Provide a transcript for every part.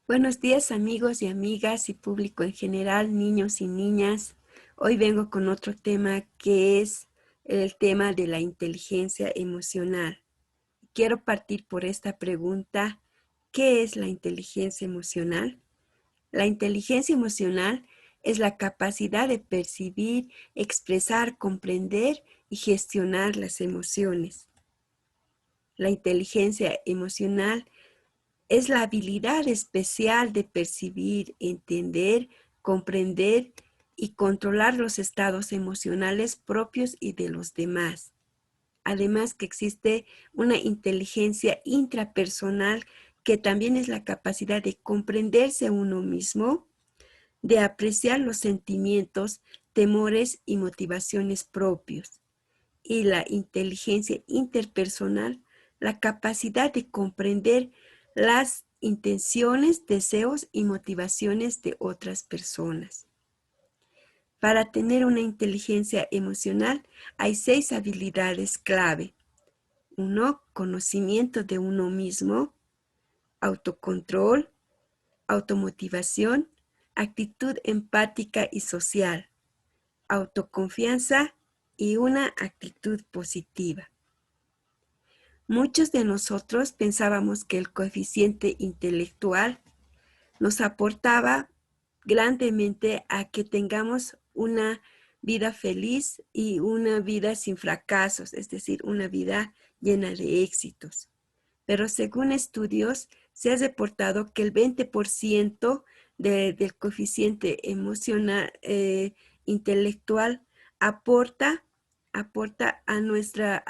Buenos días amigos y amigas y público en general, niños y niñas. Hoy vengo con otro tema que es el tema de la inteligencia emocional. Quiero partir por esta pregunta: ¿qué es la inteligencia emocional? La inteligencia emocional es la capacidad de percibir, expresar, comprender y gestionar las emociones. La inteligencia emocional es la habilidad especial de percibir, entender, comprender y controlar los estados emocionales propios y de los demás. Además que existe una inteligencia intrapersonal que también es la capacidad de comprenderse a uno mismo, de apreciar los sentimientos, temores y motivaciones propios. Y la inteligencia interpersonal, la capacidad de comprender las intenciones, deseos y motivaciones de otras personas. Para tener una inteligencia emocional hay 6 habilidades clave. 1. Conocimiento de uno mismo, autocontrol, automotivación, actitud empática y social, autoconfianza y una actitud positiva. Muchos de nosotros pensábamos que el coeficiente intelectual nos aportaba grandemente a que tengamos una vida feliz y una vida sin fracasos, es decir, una vida llena de éxitos. Pero según estudios, se ha reportado que el 20% del coeficiente emocional intelectual aporta a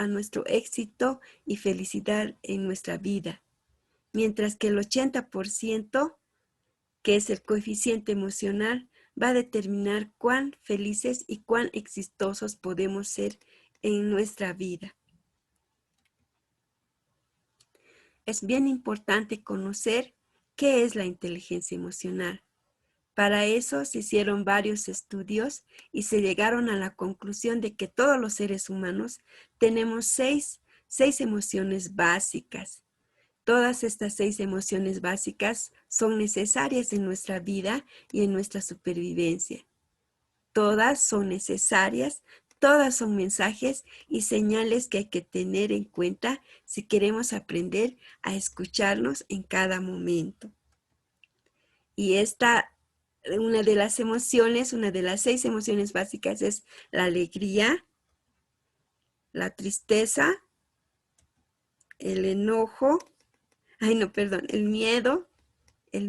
nuestro éxito y felicidad en nuestra vida, mientras que el 80%, que es el coeficiente emocional, va a determinar cuán felices y cuán exitosos podemos ser en nuestra vida. Es bien importante conocer qué es la inteligencia emocional. Para eso se hicieron varios estudios y se llegaron a la conclusión de que todos los seres humanos tenemos seis emociones básicas. Todas estas 6 emociones básicas son necesarias en nuestra vida y en nuestra supervivencia. Todas son necesarias, todas son mensajes y señales que hay que tener en cuenta si queremos aprender a escucharnos en cada momento. Y una de las emociones, una de las 6 emociones básicas es la alegría, la tristeza, el enojo, el miedo, el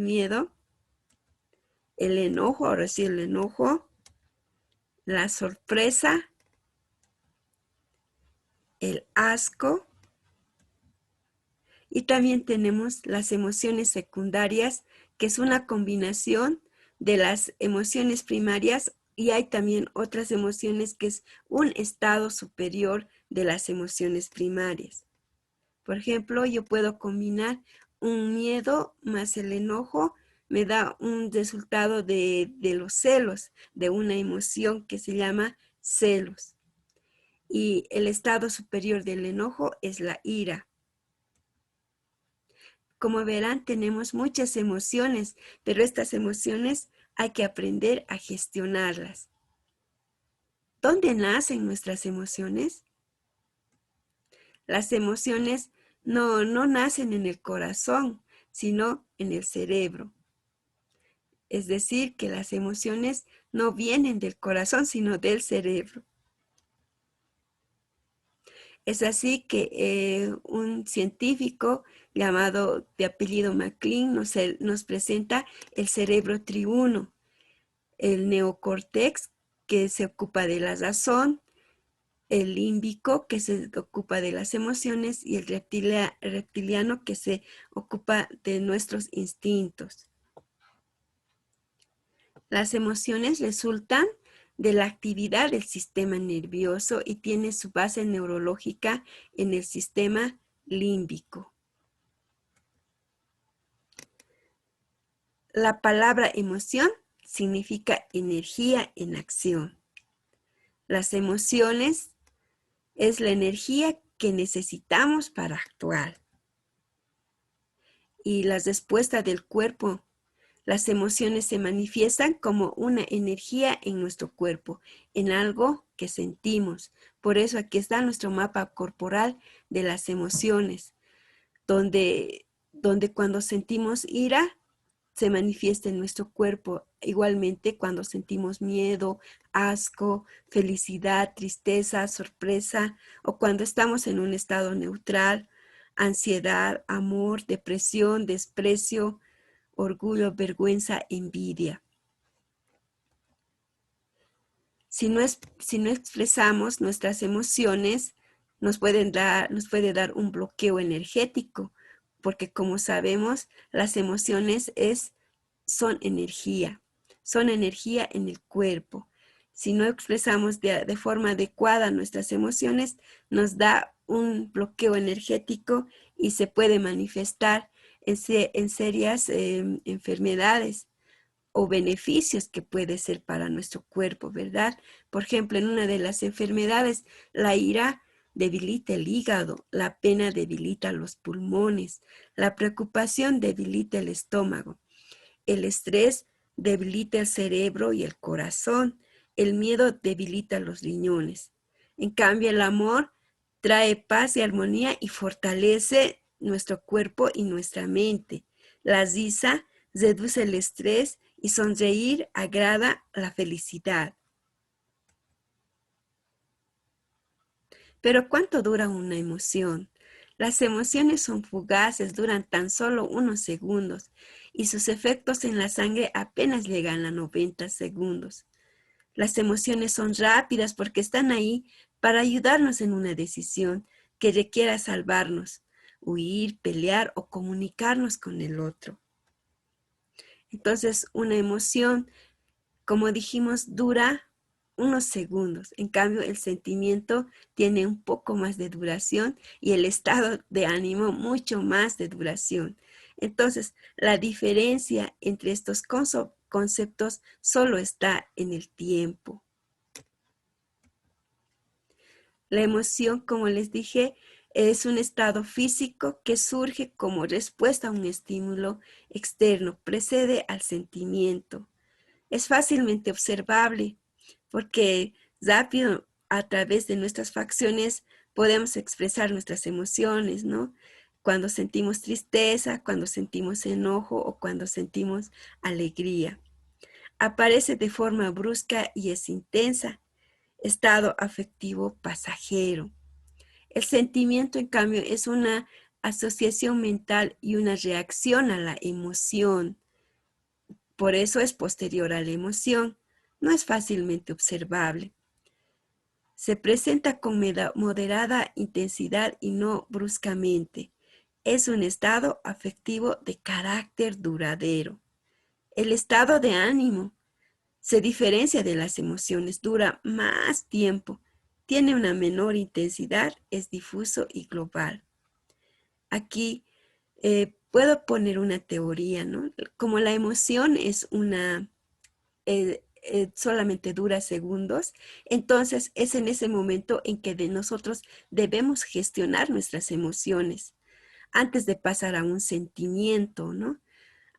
enojo, ahora sí el enojo, la sorpresa, el asco, y también tenemos las emociones secundarias, que es una combinación de las emociones primarias, y hay también otras emociones que es un estado superior de las emociones primarias. Por ejemplo, yo puedo combinar un miedo más el enojo, me da un resultado de los celos, de una emoción que se llama celos. Y el estado superior del enojo es la ira. Como verán, tenemos muchas emociones, pero estas emociones hay que aprender a gestionarlas. ¿Dónde nacen nuestras emociones? Las emociones no nacen en el corazón, sino en el cerebro. Es decir, que las emociones no vienen del corazón, sino del cerebro. Es así que un científico llamado de apellido MacLean nos presenta el cerebro triuno, el neocórtex, que se ocupa de la razón, el límbico, que se ocupa de las emociones, y el reptiliano, que se ocupa de nuestros instintos. Las emociones resultan de la actividad del sistema nervioso y tiene su base neurológica en el sistema límbico. La palabra emoción significa energía en acción. Las emociones es la energía que necesitamos para actuar. Y la respuesta del cuerpo Las emociones se manifiestan como una energía en nuestro cuerpo, en algo que sentimos. Por eso aquí está nuestro mapa corporal de las emociones, donde cuando sentimos ira, se manifiesta en nuestro cuerpo. Igualmente cuando sentimos miedo, asco, felicidad, tristeza, sorpresa, o cuando estamos en un estado neutral, ansiedad, amor, depresión, desprecio, orgullo, vergüenza, envidia. Si no expresamos nuestras emociones, nos puede dar un bloqueo energético, porque como sabemos, las emociones son energía en el cuerpo. Si no expresamos de forma adecuada nuestras emociones, nos da un bloqueo energético y se puede manifestar en serias enfermedades o beneficios que puede ser para nuestro cuerpo, ¿verdad? Por ejemplo, en una de las enfermedades, la ira debilita el hígado, la pena debilita los pulmones, la preocupación debilita el estómago, el estrés debilita el cerebro y el corazón, el miedo debilita los riñones. En cambio, el amor trae paz y armonía y fortalece nuestro cuerpo y nuestra mente. La risa reduce el estrés y sonreír agrada la felicidad. Pero ¿cuánto dura una emoción? Las emociones son fugaces, duran tan solo unos segundos y sus efectos en la sangre apenas llegan a 90 segundos. Las emociones son rápidas porque están ahí para ayudarnos en una decisión que requiera salvarnos, huir, pelear o comunicarnos con el otro. Entonces, una emoción, como dijimos, dura unos segundos. En cambio, el sentimiento tiene un poco más de duración y el estado de ánimo mucho más de duración. Entonces, la diferencia entre estos conceptos solo está en el tiempo. La emoción, como les dije, es un estado físico que surge como respuesta a un estímulo externo, precede al sentimiento. Es fácilmente observable porque rápido a través de nuestras facciones podemos expresar nuestras emociones, ¿no? Cuando sentimos tristeza, cuando sentimos enojo o cuando sentimos alegría. Aparece de forma brusca y es intensa. Estado afectivo pasajero. El sentimiento, en cambio, es una asociación mental y una reacción a la emoción. Por eso es posterior a la emoción. No es fácilmente observable. Se presenta con moderada intensidad y no bruscamente. Es un estado afectivo de carácter duradero. El estado de ánimo se diferencia de las emociones, dura más tiempo, tiene una menor intensidad, es difuso y global. Aquí puedo poner una teoría, ¿no? Como la emoción es solamente dura segundos, entonces es en ese momento en que nosotros debemos gestionar nuestras emociones antes de pasar a un sentimiento, ¿no?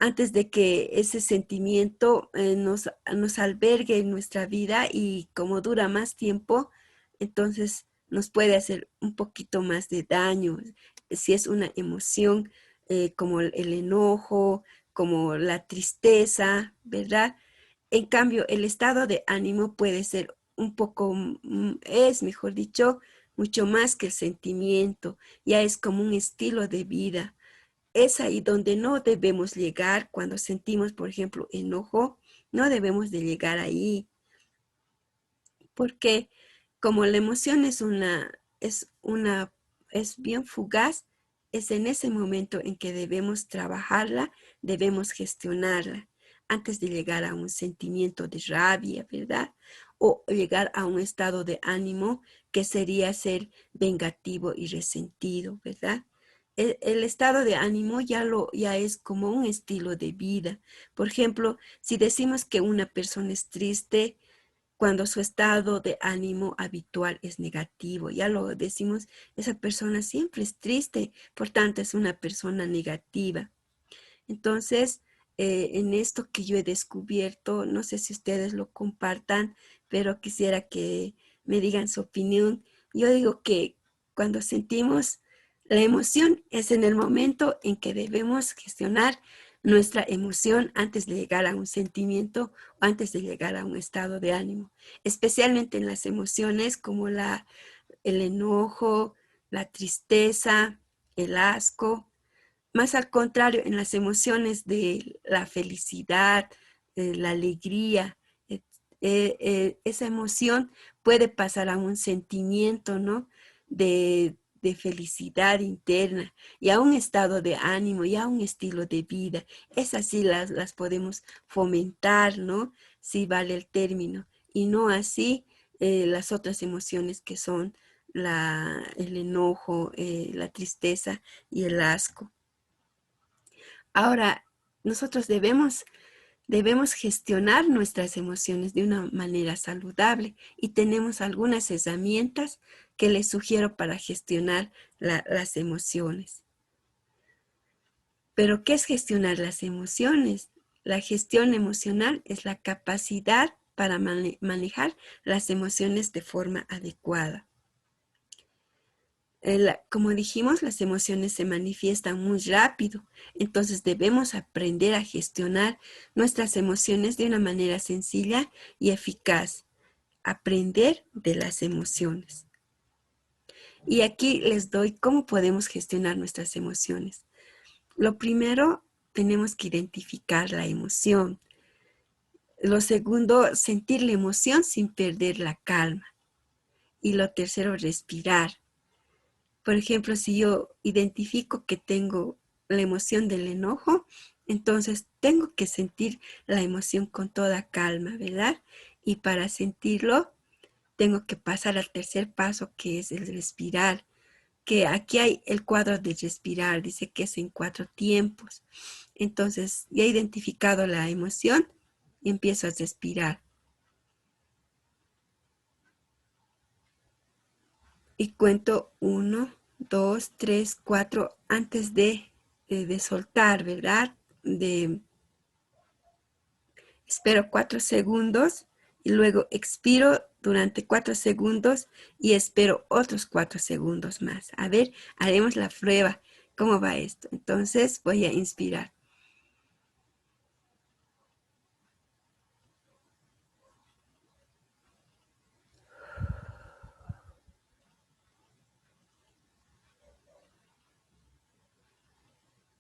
Antes de que ese sentimiento nos albergue en nuestra vida y como dura más tiempo, entonces nos puede hacer un poquito más de daño. Si es una emoción como el enojo, como la tristeza, ¿verdad? En cambio, el estado de ánimo puede ser un poco, es mejor dicho, mucho más que el sentimiento, ya es como un estilo de vida. Es ahí donde no debemos llegar cuando sentimos, por ejemplo, enojo, no debemos de llegar ahí, porque como la emoción es bien fugaz, es en ese momento en que debemos trabajarla, debemos gestionarla, antes de llegar a un sentimiento de rabia, ¿verdad? O llegar a un estado de ánimo que sería ser vengativo y resentido, ¿verdad? El estado de ánimo ya es como un estilo de vida. Por ejemplo, si decimos que una persona es triste, cuando su estado de ánimo habitual es negativo, ya lo decimos, esa persona siempre es triste, por tanto es una persona negativa. Entonces, en esto que yo he descubierto, no sé si ustedes lo compartan, pero quisiera que me digan su opinión. Yo digo que cuando sentimos la emoción es en el momento en que debemos gestionar nuestra emoción antes de llegar a un sentimiento o antes de llegar a un estado de ánimo, especialmente en las emociones como el enojo, la tristeza, el asco. Más al contrario, en las emociones de la felicidad, la alegría, et- esa emoción puede pasar a un sentimiento, ¿no? De felicidad interna y a un estado de ánimo y a un estilo de vida. Esas sí las podemos fomentar, ¿no? Si vale el término. Y no así las otras emociones que son el enojo, la tristeza y el asco. Ahora, nosotros debemos gestionar nuestras emociones de una manera saludable y tenemos algunas herramientas que les sugiero para gestionar las emociones. Pero, ¿qué es gestionar las emociones? La gestión emocional es la capacidad para manejar las emociones de forma adecuada. Como dijimos, las emociones se manifiestan muy rápido, entonces debemos aprender a gestionar nuestras emociones de una manera sencilla y eficaz. Aprender de las emociones. Y aquí les doy cómo podemos gestionar nuestras emociones. Lo primero, tenemos que identificar la emoción. Lo segundo, sentir la emoción sin perder la calma. Y lo tercero, respirar. Por ejemplo, si yo identifico que tengo la emoción del enojo, entonces tengo que sentir la emoción con toda calma, ¿verdad? Y para sentirlo, tengo que pasar al tercer paso, que es el respirar, que aquí hay el cuadro de respirar, dice que es en 4 tiempos. Entonces, ya he identificado la emoción y empiezo a respirar. Y cuento 1, 2, 3, 4 antes de soltar, ¿verdad? Espero 4 segundos y luego expiro durante 4 segundos y espero otros 4 segundos más. A ver, haremos la prueba. ¿Cómo va esto? Entonces voy a inspirar.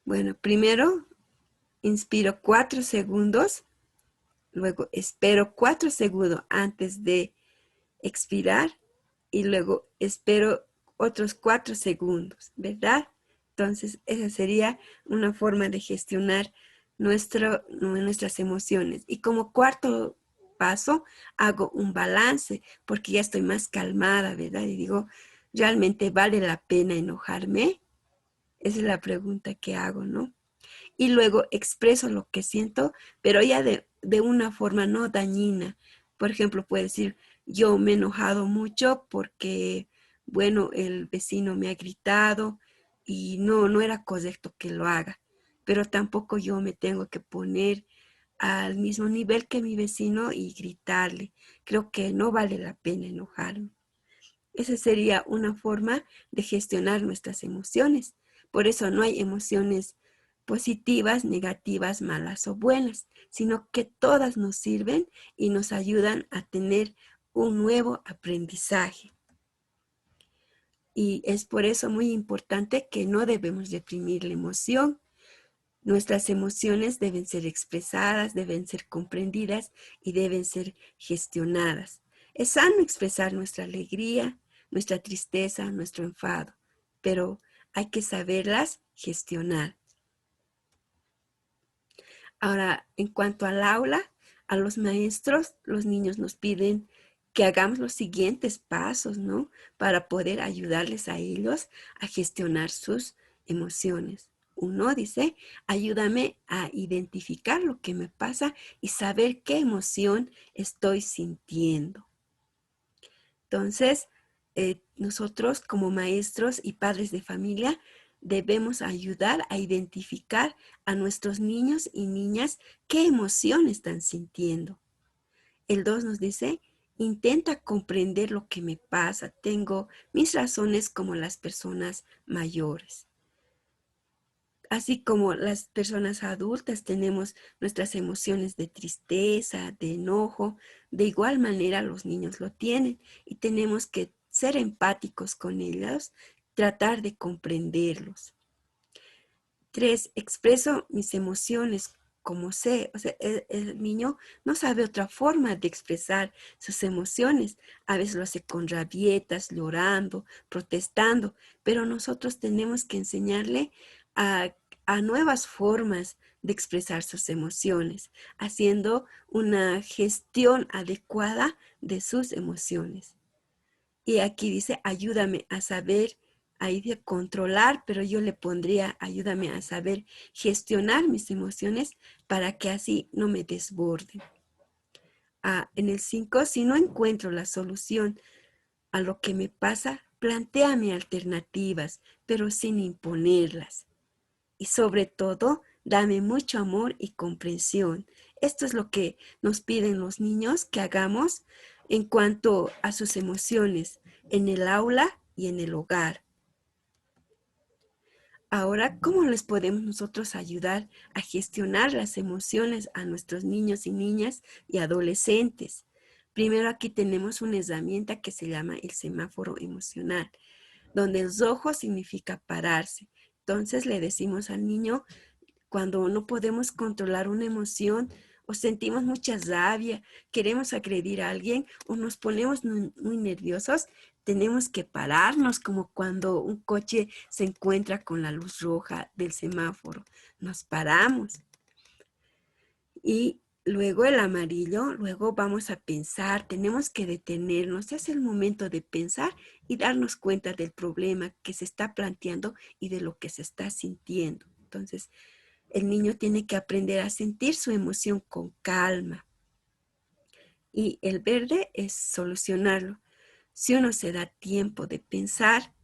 Bueno, primero inspiro 4 segundos, luego espero 4 segundos antes de expirar y luego espero otros 4 segundos, ¿verdad? Entonces, esa sería una forma de gestionar nuestras emociones. Y como cuarto paso, hago un balance porque ya estoy más calmada, ¿verdad? Y digo, ¿realmente vale la pena enojarme? Esa es la pregunta que hago, ¿no? Y luego expreso lo que siento, pero ya de una forma no dañina. Por ejemplo, puedo decir, yo me he enojado mucho porque, bueno, el vecino me ha gritado y no era correcto que lo haga, pero tampoco yo me tengo que poner al mismo nivel que mi vecino y gritarle. Creo que no vale la pena enojarme. Esa sería una forma de gestionar nuestras emociones. Por eso no hay emociones positivas, negativas, malas o buenas, sino que todas nos sirven y nos ayudan a tener un nuevo aprendizaje. Y es por eso muy importante que no debemos reprimir la emoción. Nuestras emociones deben ser expresadas, deben ser comprendidas y deben ser gestionadas. Es sano expresar nuestra alegría, nuestra tristeza, nuestro enfado, pero hay que saberlas gestionar. Ahora, en cuanto al aula, a los maestros, los niños nos piden que hagamos los siguientes pasos, ¿no? Para poder ayudarles a ellos a gestionar sus emociones. Uno dice, ayúdame a identificar lo que me pasa y saber qué emoción estoy sintiendo. Entonces, nosotros como maestros y padres de familia debemos ayudar a identificar a nuestros niños y niñas qué emoción están sintiendo. El 2 nos dice, intenta comprender lo que me pasa. Tengo mis razones como las personas mayores. Así como las personas adultas tenemos nuestras emociones de tristeza, de enojo, de igual manera los niños lo tienen y tenemos que ser empáticos con ellos, tratar de comprenderlos. 3, expreso mis emociones como sé. O sea, el niño no sabe otra forma de expresar sus emociones. A veces lo hace con rabietas, llorando, protestando, pero nosotros tenemos que enseñarle a nuevas formas de expresar sus emociones, haciendo una gestión adecuada de sus emociones. Y aquí dice, ayúdame a saber, ahí de controlar, pero yo le pondría, ayúdame a saber gestionar mis emociones para que así no me desborden. En el 5, si no encuentro la solución a lo que me pasa, plantéame alternativas, pero sin imponerlas. Y sobre todo, dame mucho amor y comprensión. Esto es lo que nos piden los niños que hagamos en cuanto a sus emociones en el aula y en el hogar. Ahora, ¿cómo les podemos nosotros ayudar a gestionar las emociones a nuestros niños y niñas y adolescentes? Primero aquí tenemos una herramienta que se llama el semáforo emocional, donde el rojo significa pararse. Entonces le decimos al niño, cuando no podemos controlar una emoción o sentimos mucha rabia, queremos agredir a alguien o nos ponemos muy nerviosos, tenemos que pararnos como cuando un coche se encuentra con la luz roja del semáforo. Nos paramos. Y luego el amarillo, luego vamos a pensar, tenemos que detenernos, es el momento de pensar y darnos cuenta del problema que se está planteando y de lo que se está sintiendo. Entonces, el niño tiene que aprender a sentir su emoción con calma. Y el verde es solucionarlo. Si uno se da tiempo de pensar,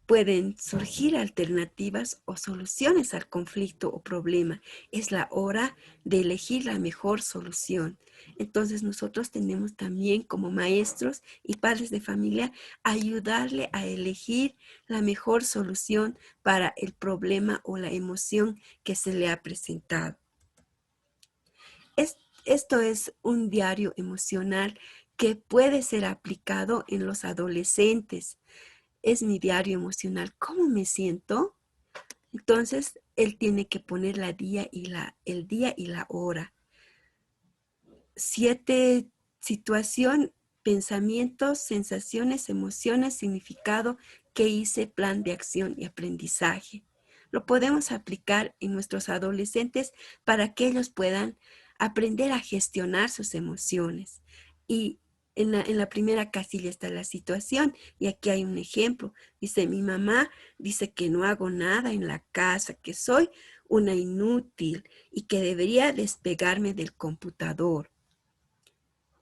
pueden surgir alternativas o soluciones al conflicto o problema. Es la hora de elegir la mejor solución. Entonces nosotros tenemos también como maestros y padres de familia ayudarle a elegir la mejor solución para el problema o la emoción que se le ha presentado. Esto es un diario emocional que puede ser aplicado en los adolescentes. Es mi diario emocional. ¿Cómo me siento? Entonces, él tiene que poner el día y la hora. 7, situación, pensamientos, sensaciones, emociones, significado, qué hice, plan de acción y aprendizaje. Lo podemos aplicar en nuestros adolescentes para que ellos puedan aprender a gestionar sus emociones. Y en la primera casilla está la situación y aquí hay un ejemplo. Dice, mi mamá dice que no hago nada en la casa, que soy una inútil y que debería despegarme del computador.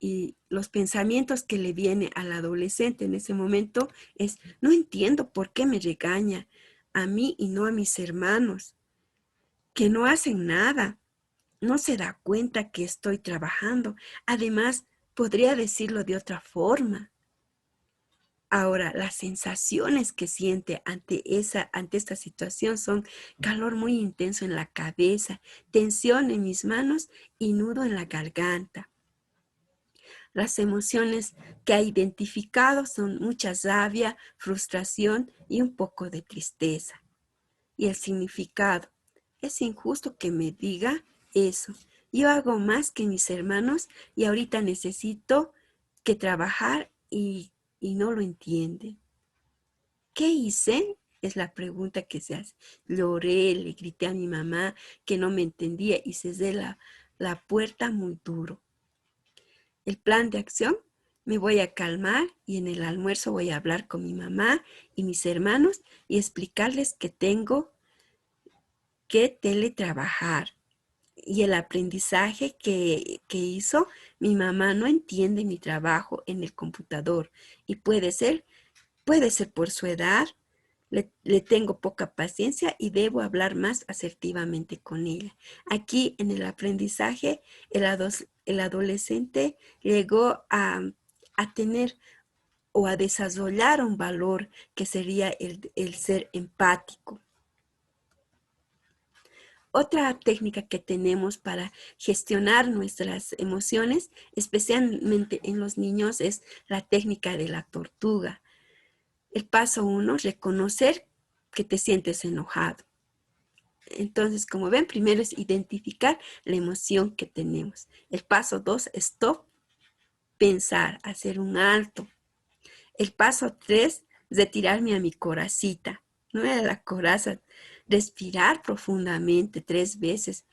Y los pensamientos que le viene al adolescente en ese momento es, no entiendo por qué me regaña a mí y no a mis hermanos, que no hacen nada, no se da cuenta que estoy trabajando. Además, podría decirlo de otra forma. Ahora, las sensaciones que siente ante esta situación son calor muy intenso en la cabeza, tensión en mis manos y nudo en la garganta. Las emociones que ha identificado son mucha rabia, frustración y un poco de tristeza. Y el significado. Es injusto que me diga eso. Yo hago más que mis hermanos y ahorita necesito que trabajar y no lo entiende. ¿Qué hice? Es la pregunta que se hace. Lloré, le grité a mi mamá que no me entendía y cerré la puerta muy duro. El plan de acción, me voy a calmar y en el almuerzo voy a hablar con mi mamá y mis hermanos y explicarles que tengo que teletrabajar. Y el aprendizaje que hizo, mi mamá no entiende mi trabajo en el computador y puede ser por su edad, le tengo poca paciencia y debo hablar más asertivamente con ella. Aquí en el aprendizaje, el adolescente llegó a tener o a desarrollar un valor que sería el ser empático. Otra técnica que tenemos para gestionar nuestras emociones, especialmente en los niños, es la técnica de la tortuga. El paso 1, reconocer que te sientes enojado. Entonces, como ven, primero es identificar la emoción que tenemos. El paso 2, stop, pensar, hacer un alto. El paso 3, retirarme a mi coracita, ¿no? A la coraza, respirar profundamente 3 veces.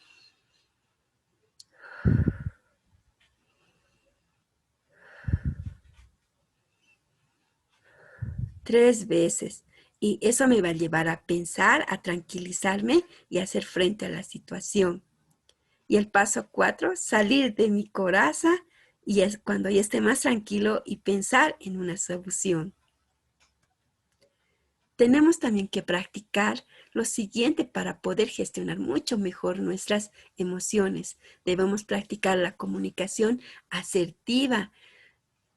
3 veces. Y eso me va a llevar a pensar, a tranquilizarme y a hacer frente a la situación. Y el paso 4, salir de mi coraza y es cuando ya esté más tranquilo y pensar en una solución. Tenemos también que practicar lo siguiente para poder gestionar mucho mejor nuestras emociones. Debemos practicar la comunicación asertiva,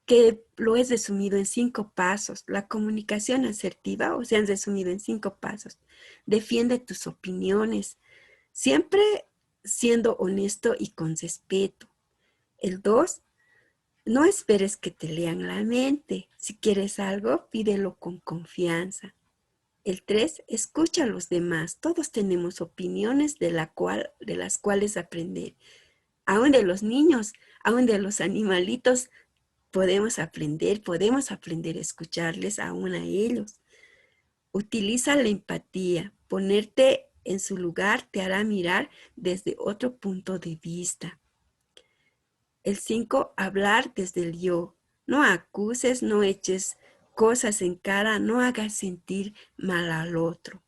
que lo he resumido en 5 pasos. La comunicación asertiva, o sea, han resumido en 5 pasos. Defiende tus opiniones, siempre siendo honesto y con respeto. El 2, no esperes que te lean la mente. Si quieres algo, pídelo con confianza. El 3, escucha a los demás. Todos tenemos opiniones de las cuales aprender. Aún de los niños, aún de los animalitos, podemos aprender a escucharles aún a ellos. Utiliza la empatía. Ponerte en su lugar te hará mirar desde otro punto de vista. El 5, hablar desde el yo. No acuses, no eches cosas en cara, no hagas sentir mal al otro.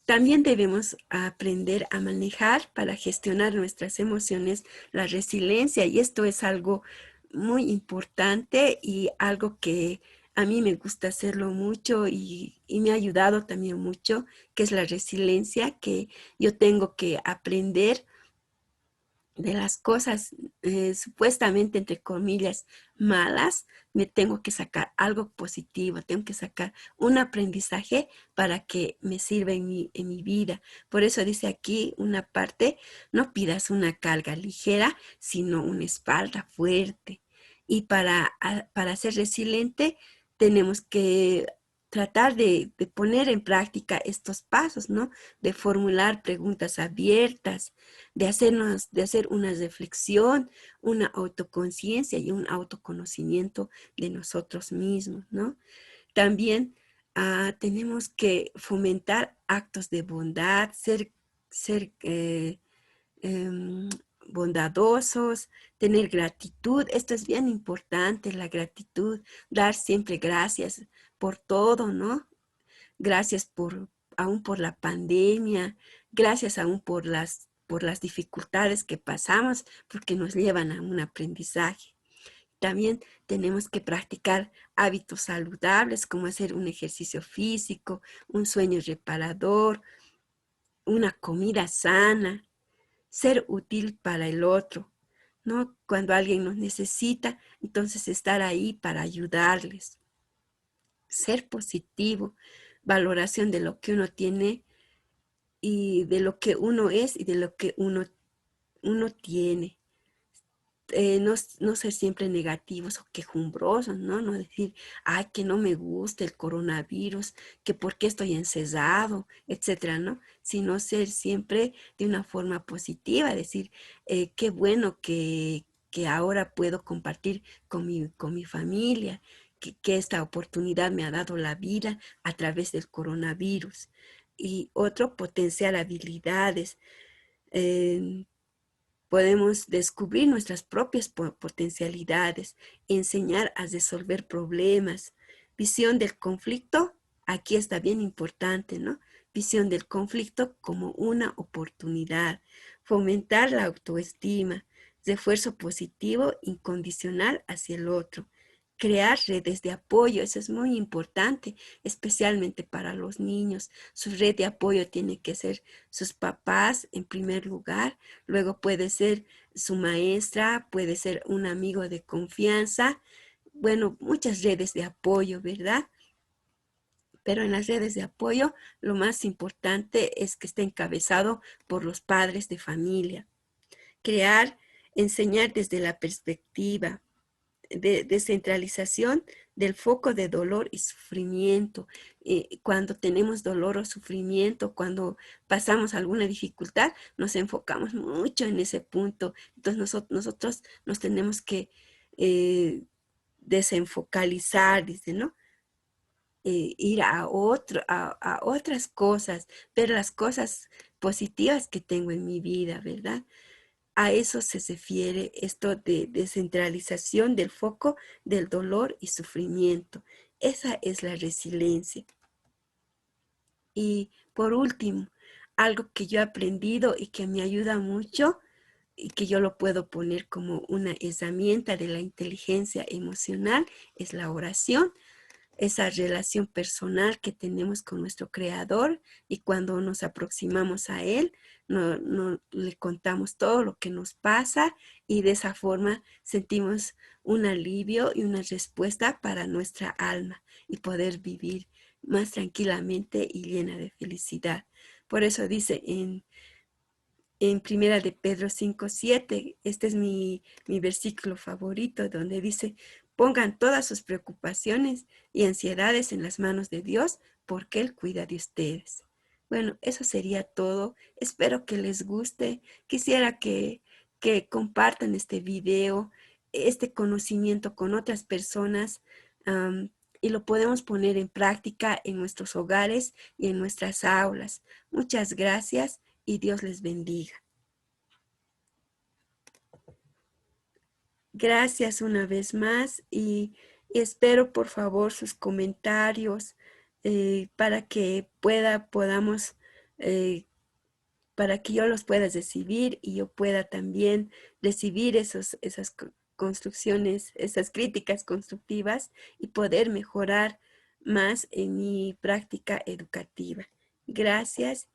También debemos aprender a manejar para gestionar nuestras emociones la resiliencia, y esto es algo muy importante y algo que a mí me gusta hacerlo mucho y me ha ayudado también mucho, que es la resiliencia, que yo tengo que aprender de las cosas supuestamente, entre comillas, malas. Me tengo que sacar algo positivo, tengo que sacar un aprendizaje para que me sirva en mi vida. Por eso dice aquí una parte, no pidas una carga ligera, sino una espalda fuerte. Y para ser resiliente tenemos que tratar de poner en práctica estos pasos, ¿no? De formular preguntas abiertas, de hacer una reflexión, una autoconciencia y un autoconocimiento de nosotros mismos, ¿no? También tenemos que fomentar actos de bondad, ser bondadosos, tener gratitud. Esto es bien importante, la gratitud, dar siempre gracias por todo, ¿no? Gracias aún por la pandemia, gracias aún por las dificultades que pasamos, porque nos llevan a un aprendizaje. También tenemos que practicar hábitos saludables, como hacer un ejercicio físico, un sueño reparador, una comida sana, ser útil para el otro, ¿no? Cuando alguien nos necesita, entonces estar ahí para ayudarles. Ser positivo, valoración de lo que uno tiene y de lo que uno es y de lo que uno tiene. No ser siempre negativos o quejumbrosos, ¿no? No decir, ay, que no me gusta el coronavirus, que por qué estoy encerrado, etcétera, ¿no? Sino ser siempre de una forma positiva, decir, qué bueno que ahora puedo compartir con mi familia, que esta oportunidad me ha dado la vida a través del coronavirus. Y otro, potenciar habilidades. eh, Podemos descubrir nuestras propias potencialidades, enseñar a resolver problemas. Visión del conflicto, aquí está bien importante, ¿no? Visión del conflicto como una oportunidad. Fomentar la autoestima, refuerzo positivo incondicional hacia el otro. crear redes de apoyo, eso es muy importante, especialmente para los niños. Su red de apoyo tiene que ser sus papás en primer lugar, luego puede ser su maestra, puede ser un amigo de confianza, bueno, muchas redes de apoyo, ¿verdad? Pero en las redes de apoyo, lo más importante es que esté encabezado por los padres de familia. Crear, enseñar desde la perspectiva de descentralización del foco de dolor y sufrimiento. Cuando tenemos dolor o sufrimiento, cuando pasamos alguna dificultad, nos enfocamos mucho en ese punto. Entonces nosotros nos tenemos que desenfocalizar, dice, ¿no? Ir a otras cosas, ver las cosas positivas que tengo en mi vida, ¿verdad? A eso se refiere esto de descentralización del foco del dolor y sufrimiento. Esa es la resiliencia. Y por último, algo que yo he aprendido y que me ayuda mucho y que yo lo puedo poner como una herramienta de la inteligencia emocional es la oración, esa relación personal que tenemos con nuestro creador y cuando nos aproximamos a él, no le contamos todo lo que nos pasa y de esa forma sentimos un alivio y una respuesta para nuestra alma y poder vivir más tranquilamente y llena de felicidad. Por eso dice en Primera de Pedro 5:7, este es mi versículo favorito, donde dice, pongan todas sus preocupaciones y ansiedades en las manos de Dios, porque Él cuida de ustedes. Bueno, eso sería todo. Espero que les guste. Quisiera que compartan este video, este conocimiento con otras personas, y lo podemos poner en práctica en nuestros hogares y en nuestras aulas. Muchas gracias y Dios les bendiga. Gracias una vez más y espero por favor sus comentarios para que podamos, eh, para que yo los pueda recibir y yo pueda también recibir esas construcciones, esas críticas constructivas y poder mejorar más en mi práctica educativa. Gracias.